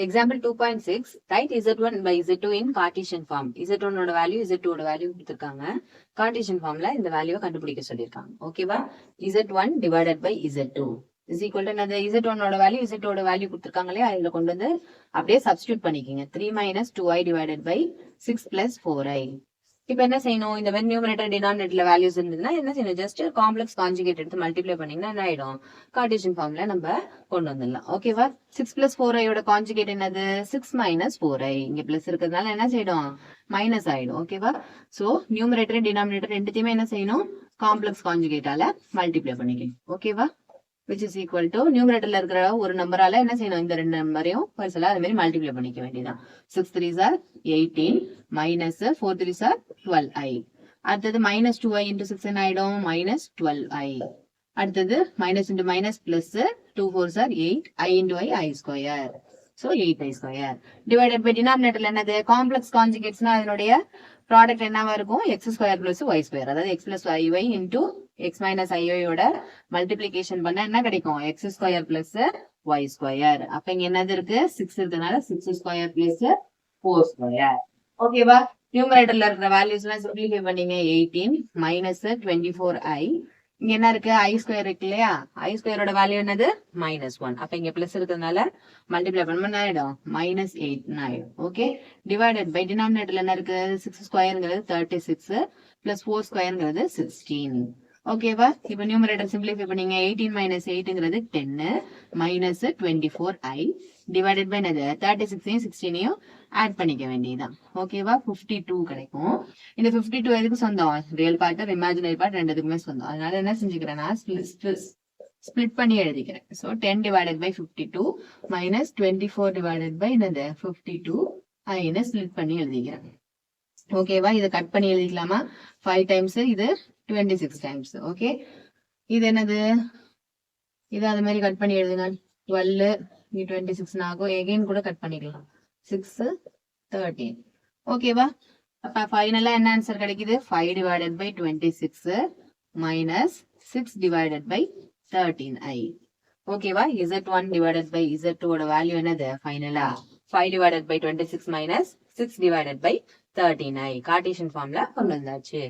Example 2.6, write Z1 by Z2 in Cartesian form. Z1 ஓட value Z2 ஓட value கொடுத்திருக்காங்க. Cartesian ஃபார்ம்ல இந்த வேல்யூவை கண்டுபிடிக்க சொல்லியிருக்காங்க. ஓகேவா? Z1 divided by Z2 is equal to அந்த Z1 ஓட வேல்யூ Z2 ஓட வேல்யூ கொடுத்திருக்காங்க இல்லையா, அதுல கொண்டு வந்து அப்படியே சப்ஸ்டியூட் பண்ணிக்கோங்க. 3 minus 2i divided by 6 plus 4i. இப்போ என்ன செய்யணும், இந்த மாதிரி நியூமரேட்டர் டினாமினேட்டர்ல வேல்யூஸ் இருந்ததுன்னா என்ன செய்யணும், ஜஸ்ட் காம்ப்ளெக்ஸ் கான்ஜுகேட் எடுத்து மல்டிப்ளை பண்ணீங்கன்னா என்ன ஆயிடும், கார்டீசியன் ஃபார்ம்ல நம்ம கொண்டு வந்துடலாம். ஓகேவா? 6 plus 4i யோட கான்ஜுகேட் என்னது, 6 minus 4i. இங்க பிளஸ் இருக்கிறதுனால என்ன செய்யணும், மைனஸ் ஆயிடும். ஓகேவா? சோ நியூமரேட்டர் டினாமினேட்டர் ரெண்டுத்தையுமே என்ன செய்யணும், காம்ப்ளெக்ஸ் கான்ஜுகேட்டால மல்டிப்ளை பண்ணிக்கணும். ஓகேவா? which is equal to நியூமரேட்டர்ல இருக்கிற ஒரு நம்பரால என்ன செய்யணும், இந்த ரெண்டு நம்பரையும் பர்சலா அது மாதிரி மல்டிப்ளை பண்ணிக்க வேண்டியதான். 6 3s are 18 minus 4 3s are 12i. அடுத்தது minus 2i into 6 என்ன ஆயிடும், minus 12i. அடுத்தது minus into minus plus 2 4s are 8 i into I square. So 8i square divided by denominatorல என்னது, காம்ப்ளெக்ஸ் கான்ஜுகேட்ஸ்னா அதனுடைய ப்ராடக்ட் என்னவா இருக்கும், x square plus y square. அதாவது x plus iy into x minus iy யோட multiplication பண்ண என்ன கிடைக்கும், x square plus y square. அப்ப இங்க என்னது இருக்கு, 6 இருக்கிறதுனால 6 ஸ்கொயர் பிளஸ் 4 ஸ்கொயர். ஓகேவா? நியூமரேட்டர்ல இருக்கிற வேல்யூஸ் எல்லாம் சிம்பிளிஃபை பண்ணீங்க. 18 மைனஸ் 24i. இங்க என்ன இருக்கு, ஐ ஸ்கொயர் இருக்கு இல்லையா, ஐ ஸ்கொயரோட வேல்யூ என்னது, -1. அப்ப இங்க பிளஸ் இருக்கிறதுனால மல்டிப்ளை பண்ண ஆயிடும், -8 ஆயிடும். ஓகே, டிவைடட் பை டினாமினேட்டர்ல என்ன இருக்கு, 6 ஸ்கொயர்ங்கிறது 36 பிளஸ் 4 ஸ்கொயர்ங்கிறது 16. ஓகேவா? இப்ப நியூமரேட்டர் சிம்பிளிஃபை பண்ணீங்க. 18 minus 8ங்கிறது 10 minus 24i டிவைடட் பை என்னது, 36ஐயும் 16ஐயும் ஆட் பண்ணிக்க வேண்டியதுதான். ஓகேவா? 52 கிடைக்கும். இந்த 52 எதுக்கு சொந்தம், ரியல் பார்ட் இமேஜினரி பார்ட் ரெண்டுக்குமே சொந்தம். அதனால என்ன செஞ்சுக்கிறேன்னா ஸ்பிளிட் பண்ணி எழுதிக்கிறேன். So 10 divided by 52 minus 24 divided by என்னது 52 ஐன்னு ஸ்பிளிட் பண்ணி எழுதிக்கிறேன். ஓகேவா? இதை கட் பண்ணி எழுதிக்கலாமா, 5 டைம்ஸ், இது 26 டைம்ஸ். ஓகே, இது என்னது, இது அது மாதிரி கட் பண்ணி எழுதுங்க. 12 26 ஆகும். எகைன் கூட கட் பண்ணிக்கலாம். 6 13. ஓகேவா? அப்ப ஃபைனலா என்ன ஆன்சர் கிடைக்குது, 5 divided by 26 minus 6 divided by 13i. ஓகேவா? Z1 divided by Z2 ஓட வேல்யூ என்னது, ஃபைனலா 5 divided by 26 minus 6 divided by 13i. Cartesian ஃபார்ம்ல கொண்டு வந்தாச்சு.